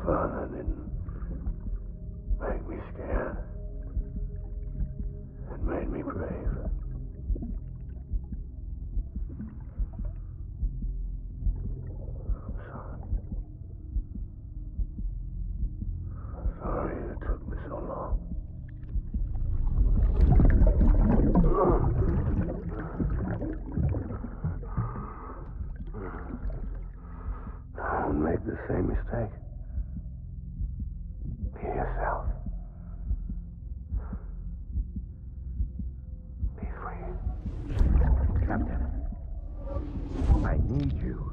father didn't make me scared. It made me brave. I'm sorry. I'm sorry it took me so long. Don't make the same mistake. Be yourself. Be free. Captain, I need you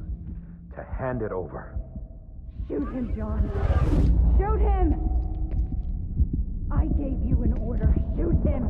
to hand it over. Shoot him, John. Shoot him! I gave you an order. Shoot him!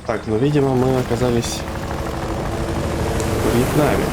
Так, ну, видимо, мы оказались в Вьетнаме.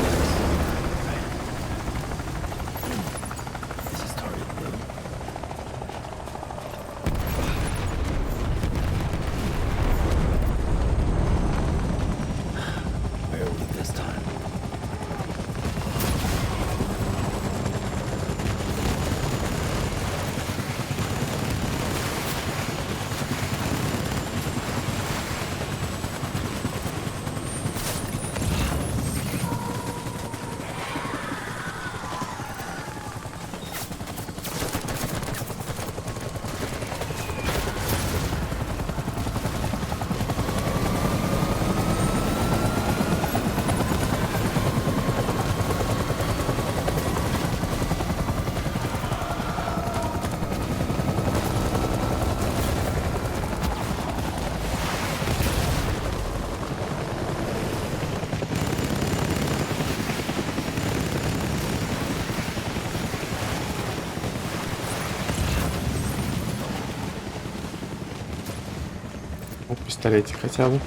Пистолетик хотя бы.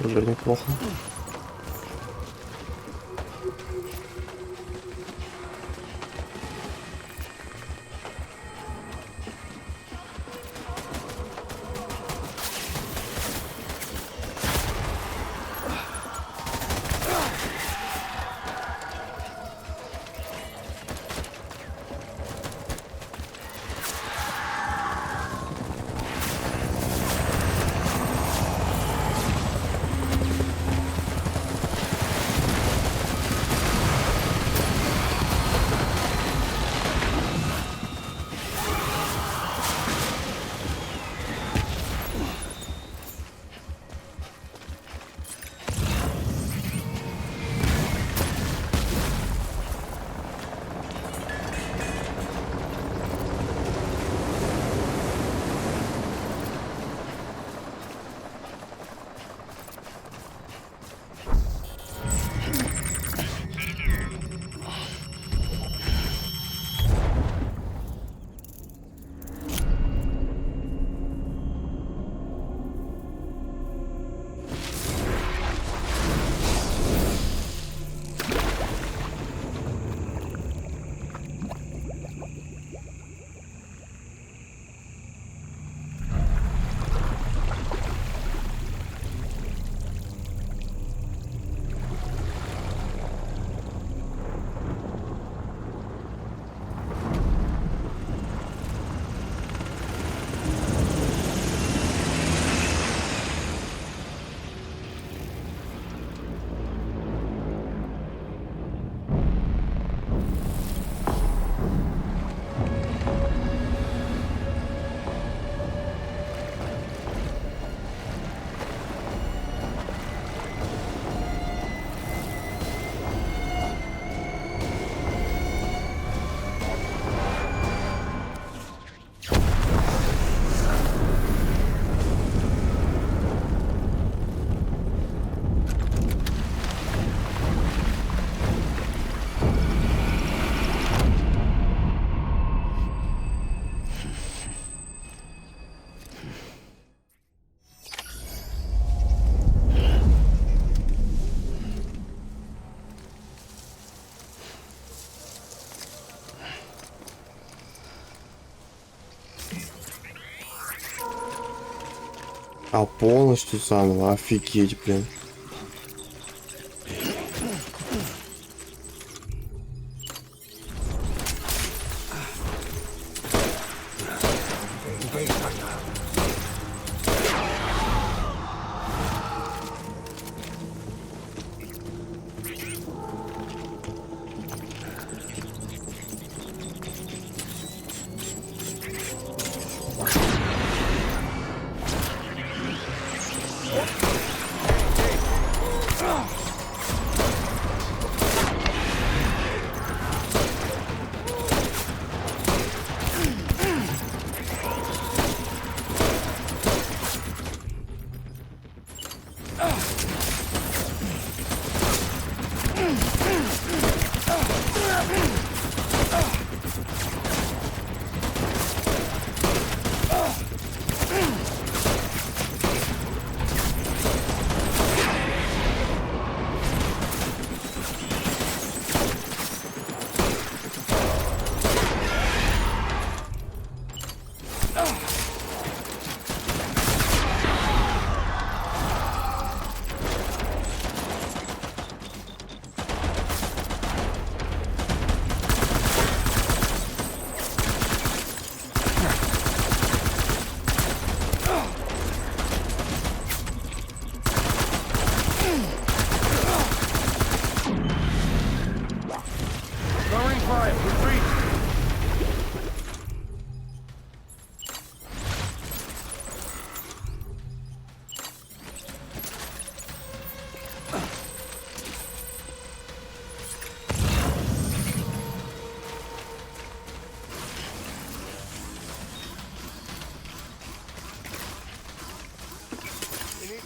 Уже неплохо. А полностью заново, офигеть, блин.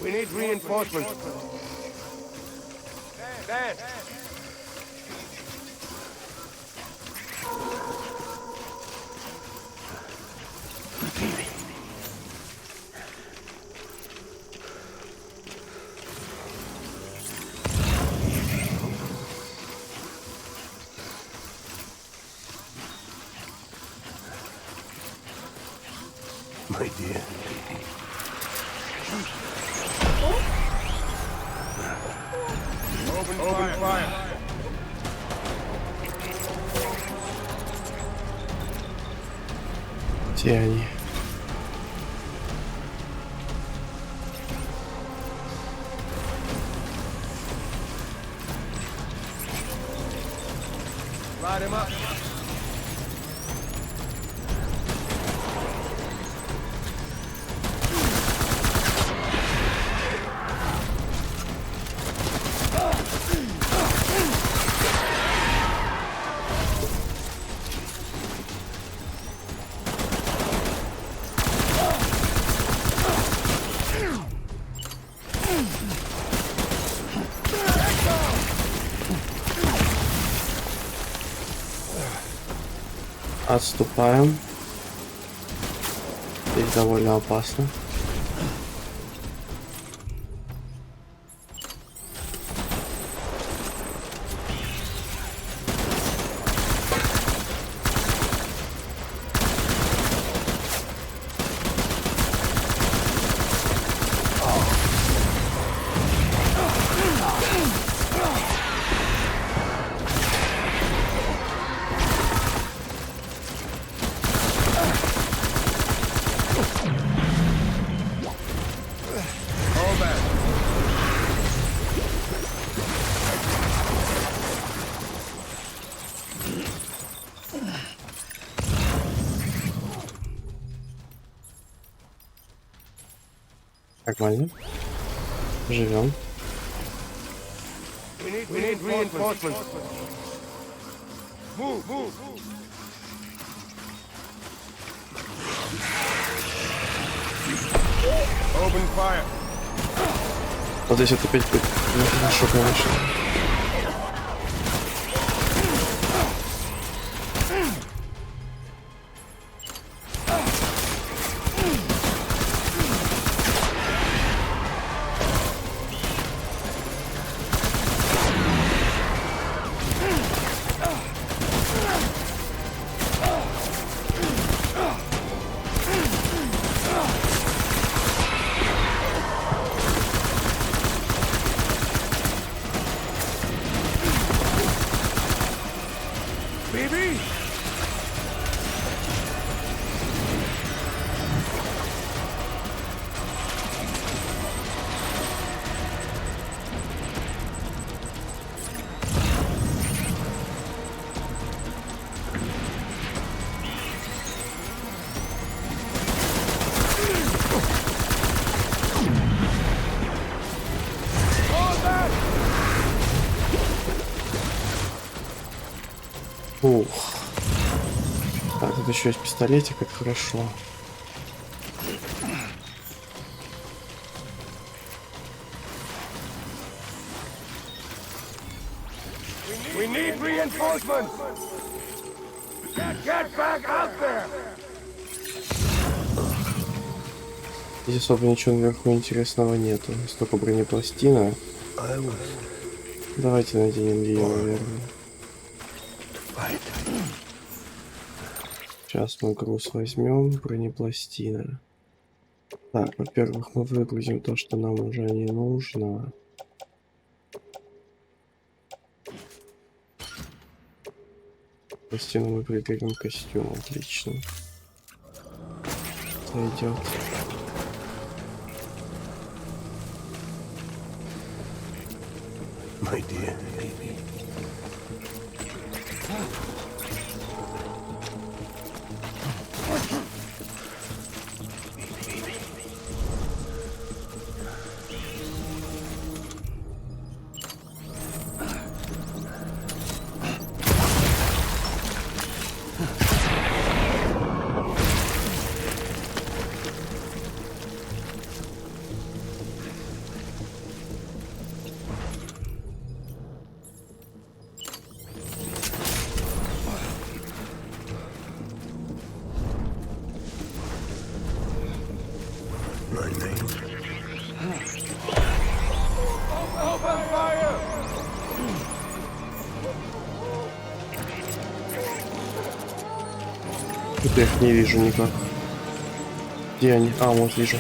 We need reinforcements. Dad! My dear. Open fire. Где они? Light him up. Отступаем. Здесь довольно опасно. Нормально. Живем. We need reinforcements. Move. Open fire. Вот здесь это опять будет нехорошо, конечно. Ух. Так, тут еще есть пистолетик, это хорошо. We need reinforcements! Get back out there! Здесь особо ничего наверху интересного нету. Здесь только бронепластина. Давайте наденем ее, наверное. Сейчас мы груз возьмем, бронепластина. Так, во-первых, мы выгрузим то, что нам уже не нужно. Пластину мы приберем к костюму, отлично. Зайдет. My dear baby. Тут я их не вижу никак. Где они? А, вот вижу.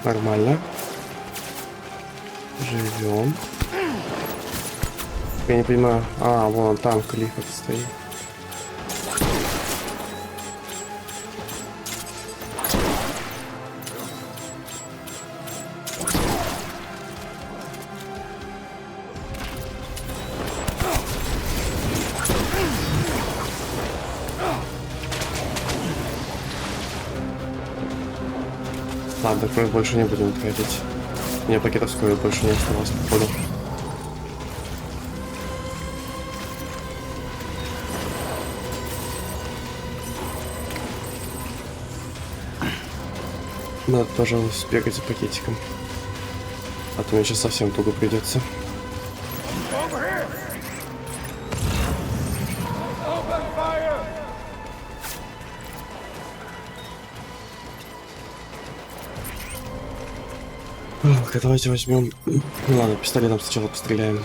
Нормально. Живем. Я не понимаю. А, вон там клифф стоит. Ладно, кровь больше не будем тратить. У меня пакетов с кровью больше не осталось, походу. Надо, пожалуй, сбегать за пакетиком. А то мне сейчас совсем туго придется. Давайте возьмем. Ну ладно, пистолетом сначала постреляем.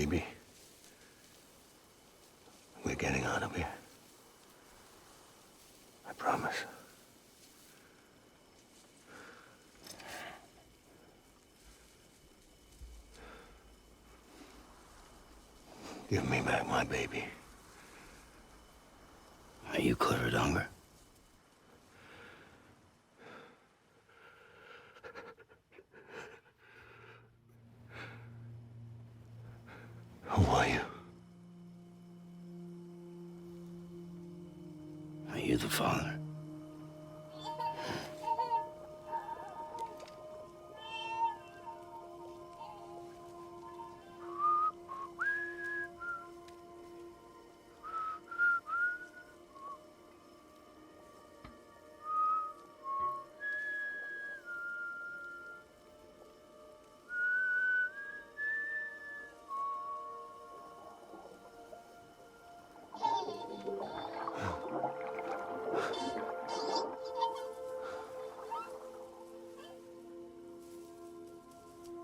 baby. We're getting out of here. I promise. Give me back my baby. Are you clear of hunger? Who are you? Are you the father?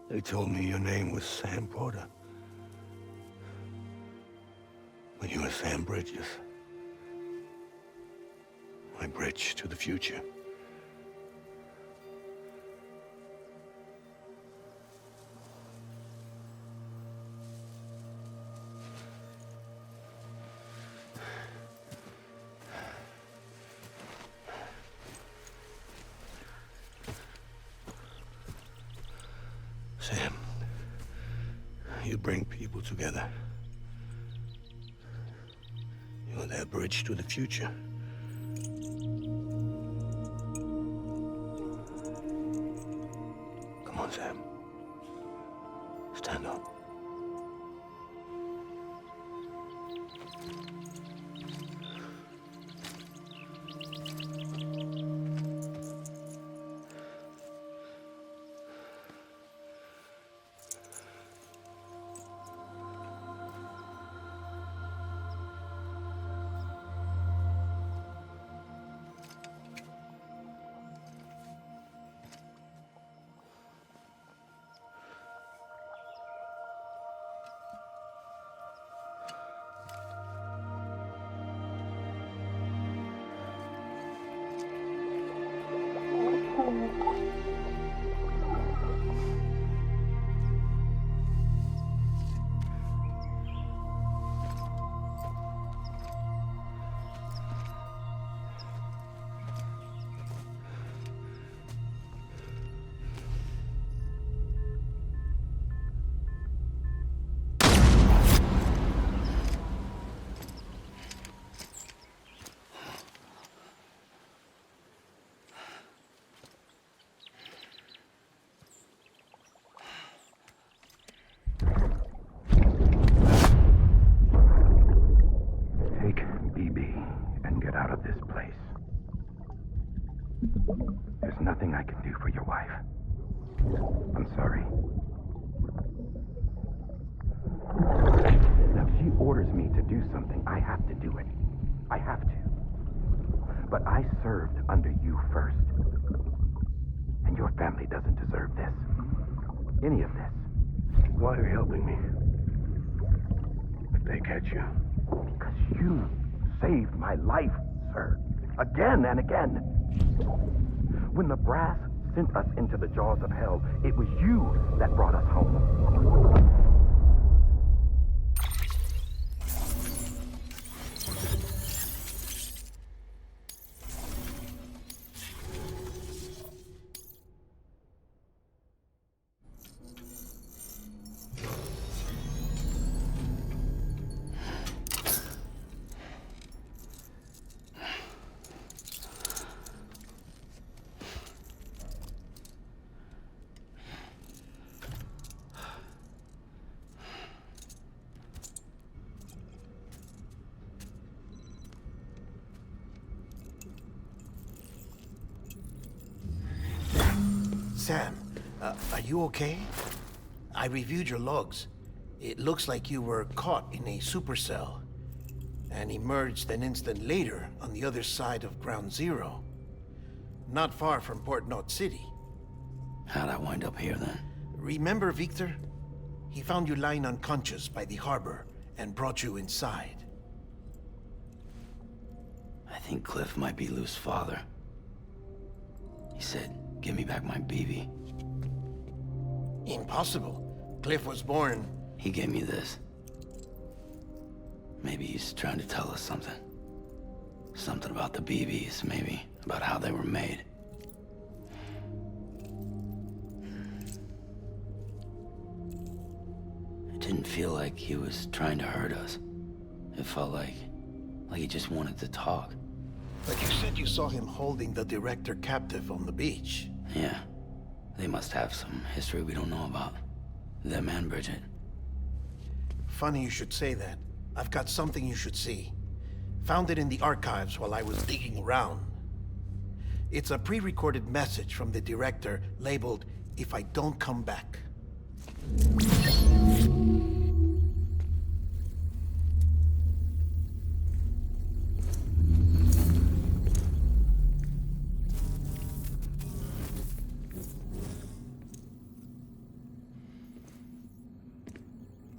They told me your name was Sam Porter. But you were Sam Bridges. My bridge to the future. Sam, you bring people together. You're their bridge to the future. Come on, Sam. Stand up. Out of this place. There's nothing I can do for your wife. I'm sorry. Now, if she orders me to do something, I have to do it. I have to. But I served under you first. And your family doesn't deserve this. Any of this. Why are you helping me? If they catch you. Because you saved my life, sir. Again and again. When the brass sent us into the jaws of hell, it was you that brought us home. Sam, are you okay? I reviewed your logs. It looks like you were caught in a supercell and emerged an instant later on the other side of Ground Zero. Not far from Port Knot City. How'd I wind up here then? Remember Victor? He found you lying unconscious by the harbor and brought you inside. I think Cliff might be Lou's father. He said, give me back my BB. Impossible. Cliff was born... He gave me this. Maybe he's trying to tell us something. Something about the BBs, maybe. About how they were made. It didn't feel like he was trying to hurt us. It felt like he just wanted to talk. But you said you saw him holding the director captive on the beach. Yeah. They must have some history we don't know about. Them and Bridget. Funny you should say that. I've got something you should see. Found it in the archives while I was digging around. It's a pre-recorded message from the director labeled, "If I don't come back."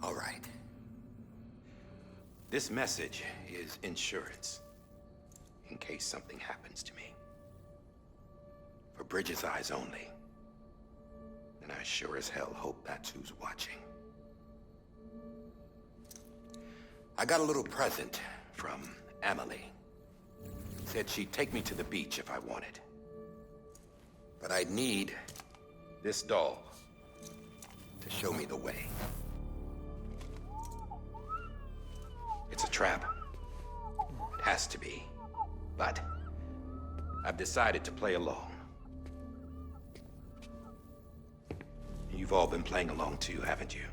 All right. This message is insurance, in case something happens to me. For Bridget's eyes only. And I sure as hell hope that's who's watching. I got a little present from Emily. Said she'd take me to the beach if I wanted. But I'd need this doll to show me the way. It's a trap. It has to be. But I've decided to play along. You've all been playing along too, haven't you?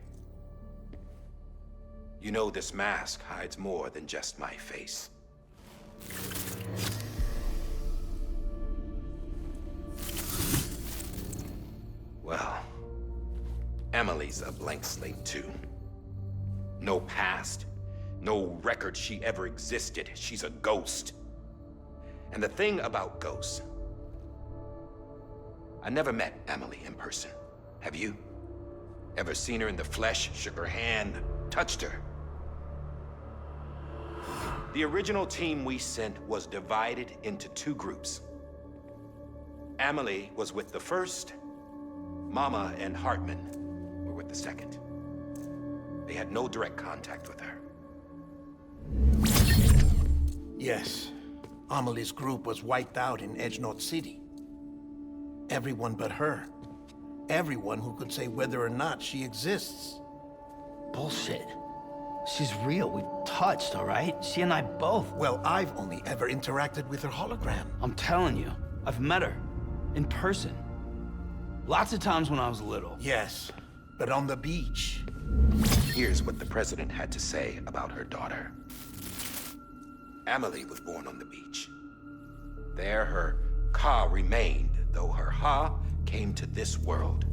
You know this mask hides more than just my face. Well, Emily's a blank slate too. No past. No record she ever existed. She's a ghost. And the thing about ghosts, I never met Emily in person. Have you? Ever seen her in the flesh, shook her hand, touched her? The original team we sent was divided into two groups. Emily was with the first. Mama and Hartman were with the second. They had no direct contact with her. Yes. Amelie's group was wiped out in Edge North City. Everyone but her. Everyone who could say whether or not she exists. Bullshit. She's real. We've touched, all right? She and I both. Well, I've only ever interacted with her hologram. I'm telling you, I've met her. In person. Lots of times when I was little. Yes, but on the beach. Here's what the president had to say about her daughter. Emily was born on the beach. There her Ka remained, though her Ha came to this world.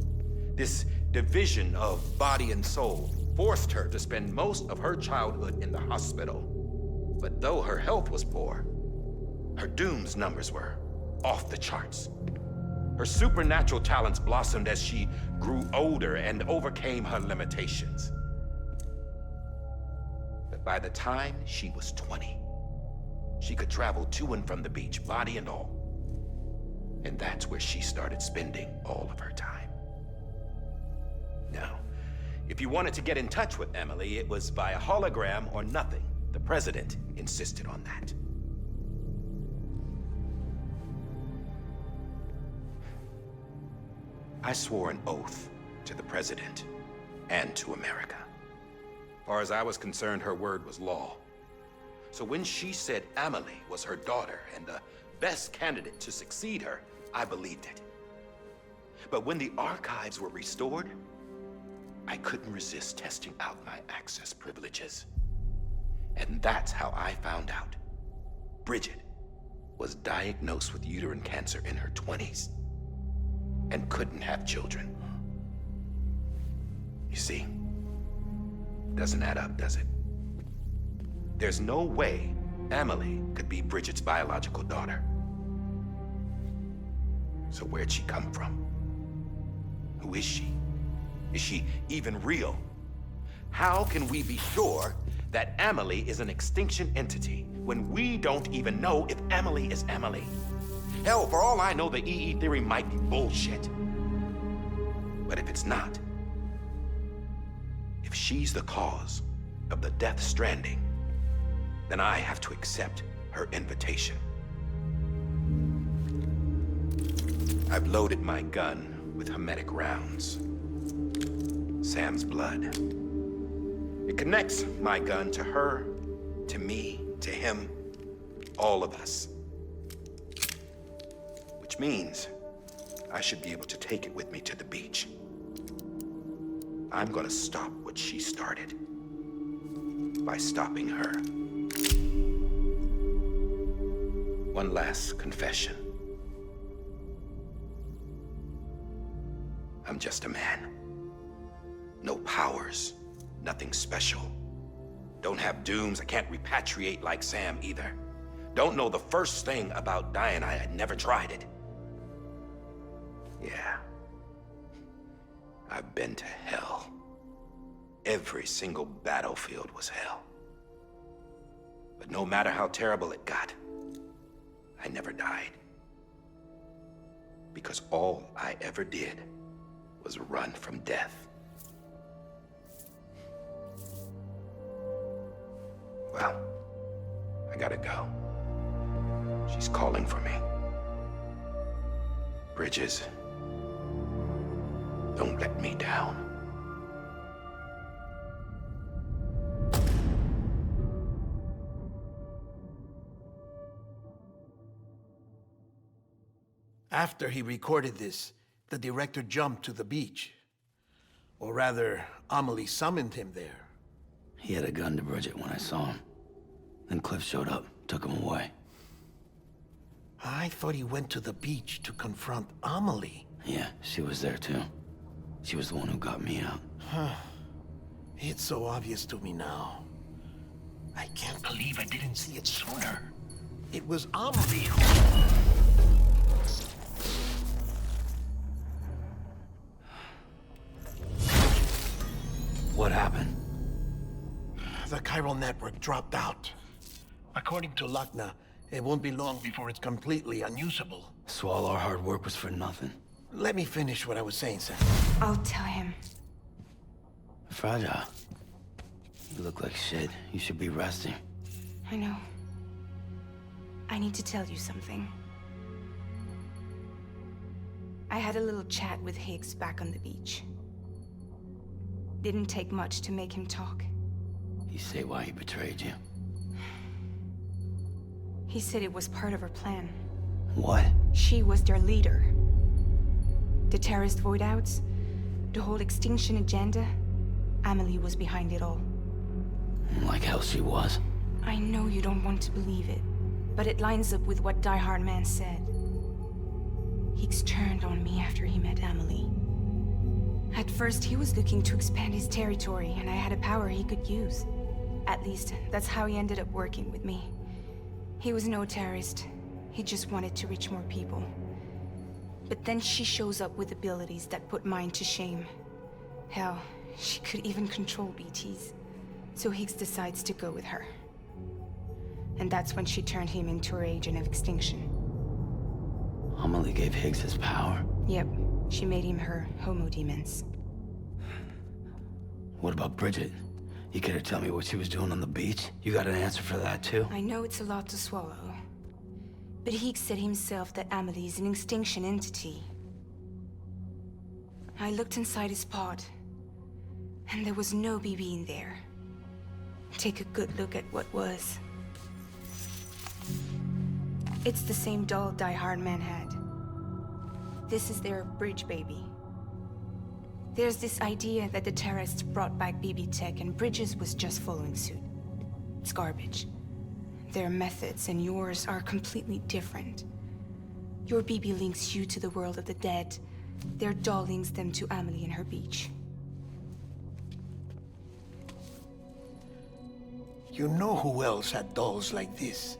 This division of body and soul forced her to spend most of her childhood in the hospital. But though her health was poor, her Doom's numbers were off the charts. Her supernatural talents blossomed as she grew older and overcame her limitations. But by the time she was 20, she could travel to and from the beach, body and all. And that's where she started spending all of her time. Now, if you wanted to get in touch with Emily, it was via hologram or nothing. The president insisted on that. I swore an oath to the president and to America. As far as I was concerned, her word was law. So when she said Emily was her daughter and the best candidate to succeed her, I believed it. But when the archives were restored, I couldn't resist testing out my access privileges. And that's how I found out. Bridget was diagnosed with uterine cancer in her 20s and couldn't have children. You see, doesn't add up, does it? There's no way Emily could be Bridget's biological daughter. So where'd she come from? Who is she? Is she even real? How can we be sure that Amelie is an extinction entity when we don't even know if Amelie is Amelie? Hell, for all I know, the EE theory might be bullshit. But if it's not, if she's the cause of the death stranding, then I have to accept her invitation. I've loaded my gun with hermetic rounds. Sam's blood. It connects my gun to her, to me, to him, all of us. Which means I should be able to take it with me to the beach. I'm gonna stop what she started by stopping her. One last confession. I'm just a man. No powers, nothing special. Don't have dooms, I can't repatriate like Sam either. Don't know the first thing about dying, I had never tried it. Yeah. I've been to hell. Every single battlefield was hell. But no matter how terrible it got, I never died. Because all I ever did was run from death. Well, I gotta go. She's calling for me. Bridges, don't let me down. After he recorded this, the director jumped to the beach. Or rather, Amelie summoned him there. He had a gun to Bridget when I saw him. Then Cliff showed up, took him away. I thought he went to the beach to confront Amelie. Yeah, she was there too. She was the one who got me out. It's so obvious to me now. I can't believe I didn't see it sooner. It was Amelie who... What happened? The chiral network dropped out. According to Lakna, it won't be long before it's completely unusable. So all our hard work was for nothing. Let me finish what I was saying, Sam. I'll tell him. Fragile. You look like shit. You should be resting. I know. I need to tell you something. I had a little chat with Higgs back on the beach. Didn't take much to make him talk. You say why he betrayed you? He said it was part of her plan. What? She was their leader. The terrorist void-outs, the whole extinction agenda, Amelie was behind it all. Like hell she was. I know you don't want to believe it, but it lines up with what Die Hard Man said. Higgs turned on me after he met Amelie. At first, he was looking to expand his territory, and I had a power he could use. At least, that's how he ended up working with me. He was no terrorist. He just wanted to reach more people. But then she shows up with abilities that put mine to shame. Hell, she could even control BTs. So Higgs decides to go with her. And that's when she turned him into her agent of extinction. Amelie gave Higgs his power. Yep, she made him her homo demons. What about Bridget? You care to tell me what she was doing on the beach? You got an answer for that too? I know it's a lot to swallow. But Higgs said himself that Amelie is an extinction entity. I looked inside his pod, and there was no BB in there. Take a good look at what was. It's the same doll Die Hard Man had. This is their bridge baby. There's this idea that the terrorists brought back BB tech and Bridges was just following suit. It's garbage. Their methods and yours are completely different. Your BB links you to the world of the dead. Their doll links them to Amelie and her beach. You know who else had dolls like this?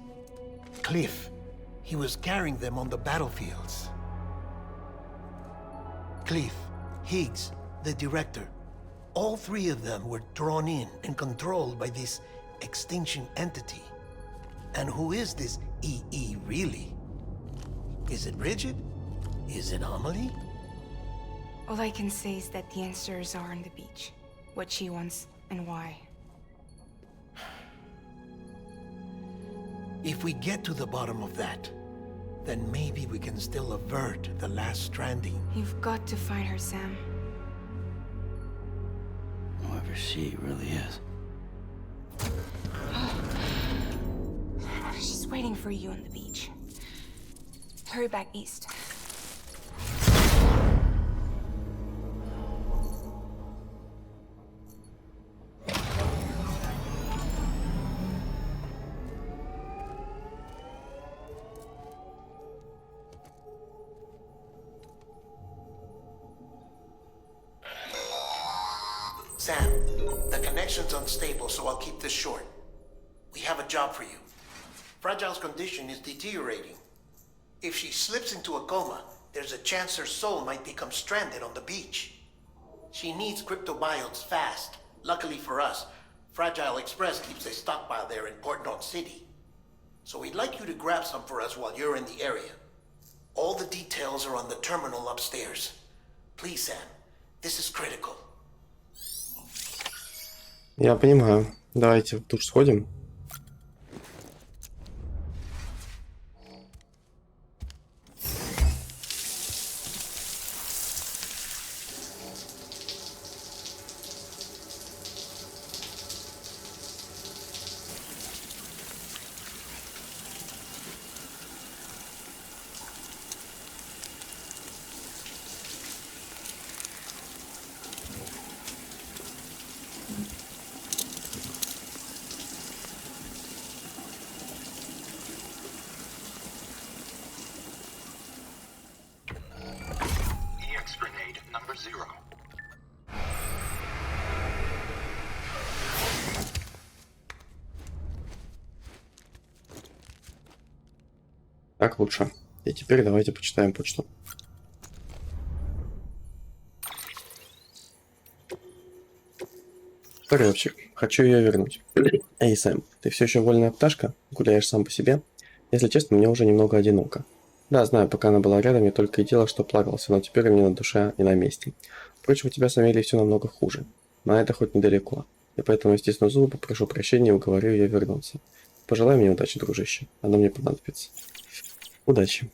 Cliff. He was carrying them on the battlefields. Cliff, Higgs, the director. all three of them were drawn in and controlled by this extinction entity. And who is this EE really? Is it Bridget? Is it Amelie? All I can say is that the answers are on the beach. What she wants and why. If we get to the bottom of that, then maybe we can still avert the last stranding. You've got to find her, Sam. Whoever she really is. She's waiting for you on the beach. Hurry back east. Sam, the connection's unstable, so I'll keep this short. We have a job for you. Fragile's condition is deteriorating. If she slips into a coma, there's a chance her soul might become stranded on the beach. She needs cryptobiotes fast. Luckily for us, Fragile Express keeps a stockpile there in Port North City. So we'd like you to grab some for us while you're in the area. All the details are on the terminal upstairs. Please, Sam, this is critical. Я понимаю. Давайте в душ сходим. Так лучше. И теперь давайте почитаем почту. Коробчик. Хочу ее вернуть. Эй, Сэм, ты все еще вольная пташка? Гуляешь сам по себе? Если честно, мне уже немного одиноко. Да, знаю, пока она была рядом, я только и делал, что плакался, но теперь мне на душе и на месте. Впрочем, у тебя с Амелией все намного хуже. Но это хоть недалеко. И поэтому, стиснув зубы, попрошу прощения и уговорю ее вернуться. Пожелай мне удачи, дружище. Она мне понадобится. Удачи.